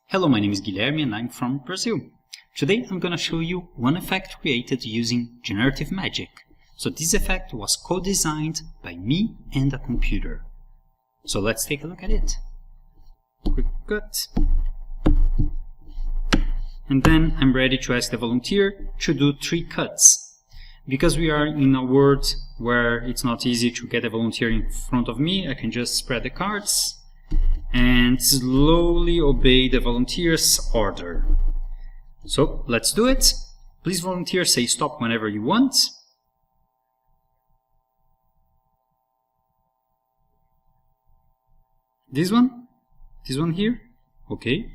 Hello, my name is Guilherme and I'm from Brazil. Today I'm going to show you one effect created using generative magic. So this effect was co-designed by me and a computer. So let's take a look at it. Quick cut. And then I'm ready to ask the volunteer to do 3 cuts. Because we are in a world where it's not easy to get a volunteer in front of me, I can just spread the cards and slowly obey the volunteer's order. So let's do it. Please, volunteer, say stop whenever you want. This one here, okay.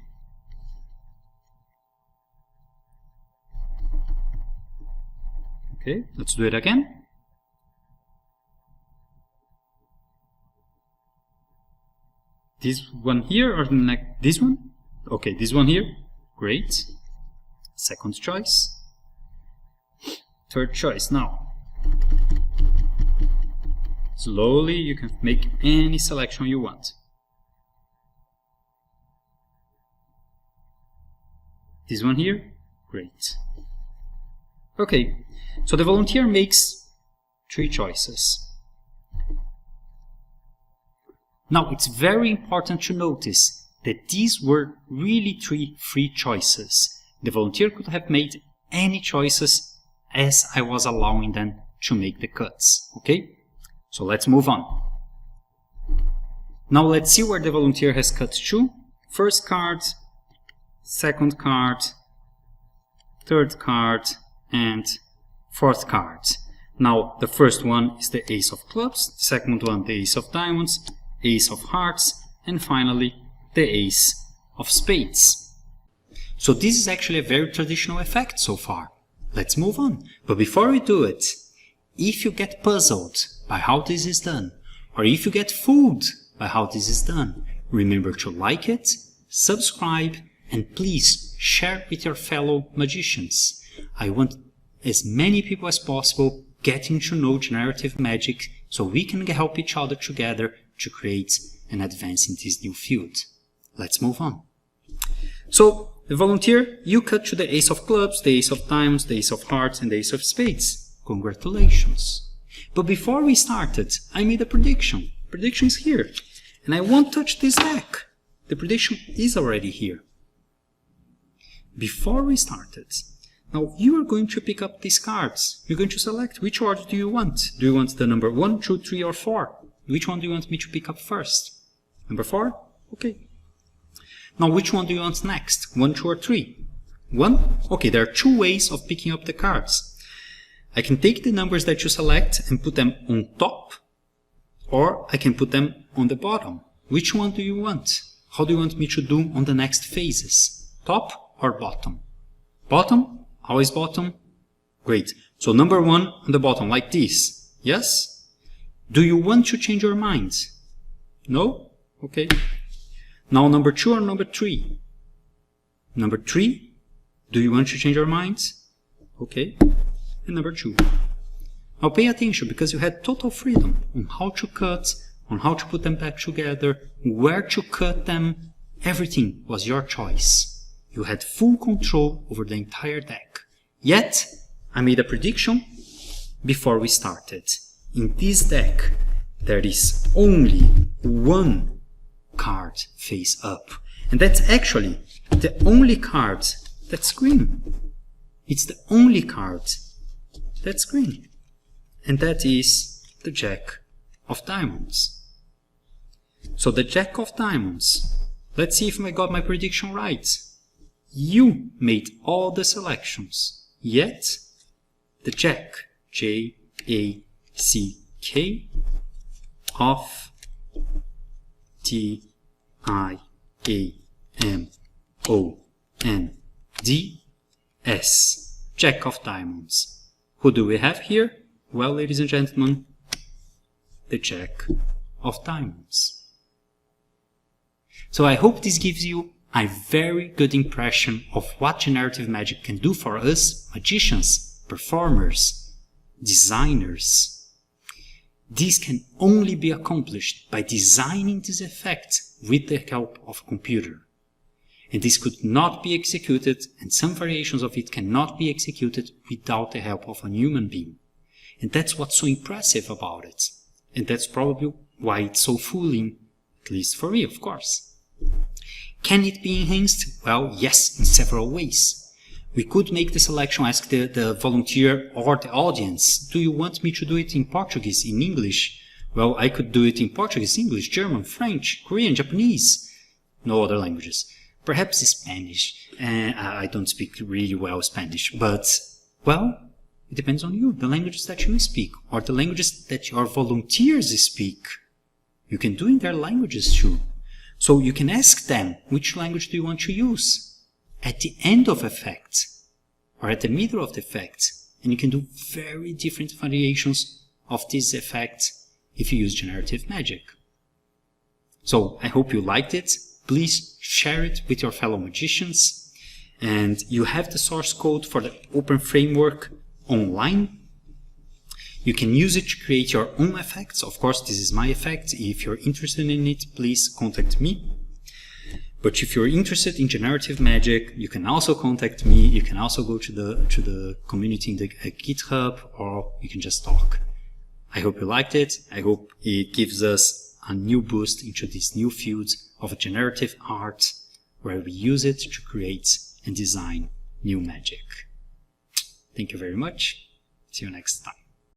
Okay, let's do it again. This one here or this one? Okay, this one here. Great. Second choice. Third choice now. Slowly, you can make any selection you want. This one here. Great. Okay, so the volunteer makes 3 choices. Now, it's very important to notice that these were really 3 free choices. The volunteer could have made any choices as I was allowing them to make the cuts. Okay? So let's move on. Now let's see where the volunteer has cut to. First card, second card, third card, and fourth card. Now the first one is the Ace of Clubs, the second one the Ace of Diamonds, Ace of Hearts, and finally the Ace of Spades. So this is actually a very traditional effect so far. Let's move on. But before we do it, if you get puzzled by how this is done, or if you get fooled by how this is done, remember to like it, subscribe, and please share with your fellow magicians. I want as many people as possible getting to know generative magic so we can help each other together to create and advance in this new field. Let's move on. So, the volunteer, you cut to the Ace of Clubs, the Ace of Diamonds, the Ace of Hearts, and the Ace of Spades. Congratulations. But before we started, I made a prediction. Prediction is here. And I won't touch this deck. The prediction is already here. Before we started, now you are going to pick up these cards. You're going to select which order do you want. Do you want the number 1, 2, 3, or 4? Which one do you want me to pick up first? Number 4? Okay. Now which one do you want next? 1, 2, or 3? 1? Okay, there are 2 ways of picking up the cards. I can take the numbers that you select and put them on top, or I can put them on the bottom. Which one do you want? How do you want me to do on the next phases? Top or bottom? Bottom? Always bottom? Great. So number 1 on the bottom, like this. Yes? Do you want to change your mind? No? Okay. Now number 2 or number 3? Number 3? Do you want to change your mind? Okay. And number 2. Now pay attention because you had total freedom on how to cut, on how to put them back together, where to cut them. Everything was your choice. You had full control over the entire deck. Yet, I made a prediction before we started. In this deck, there is only 1 card face up. And that's actually the only card that's green. It's the only card that's green. And that is the Jack of Diamonds. So the Jack of Diamonds, let's see if I got my prediction right. You made all the selections, yet the Jack, J-A-C-K, of D-I-A-M-O-N-D-S, Jack of Diamonds. Who do we have here? Well, ladies and gentlemen, the Jack of Diamonds. So I hope this gives you a very good impression of what generative magic can do for us, magicians, performers, designers. This can only be accomplished by designing this effect with the help of a computer. And this could not be executed, and some variations of it cannot be executed without the help of a human being. And that's what's so impressive about it. And that's probably why it's so fooling, at least for me, of course. Can it be enhanced? Well, yes, in several ways. We could make the selection, ask the volunteer or the audience, do you want me to do it in Portuguese, in English? Well, I could do it in Portuguese, English, German, French, Korean, Japanese, no other languages. Perhaps Spanish. I don't speak really well Spanish, but, well, it depends on you, the languages that you speak, or the languages that your volunteers speak. You can do in their languages too. So you can ask them, which language do you want to use? At the end of effect, or at the middle of the effect, and you can do very different variations of this effect if you use generative magic. So I hope you liked it. Please share it with your fellow magicians, and you have the source code for the open framework online. You can use it to create your own effects. Of course, this is my effect. If you're interested in it, please contact me. But if you're interested in generative magic, you can also contact me. You can also go to the community in the GitHub, or you can just talk. I hope you liked it. I hope it gives us a new boost into this new field of generative art, where we use it to create and design new magic. Thank you very much. See you next time.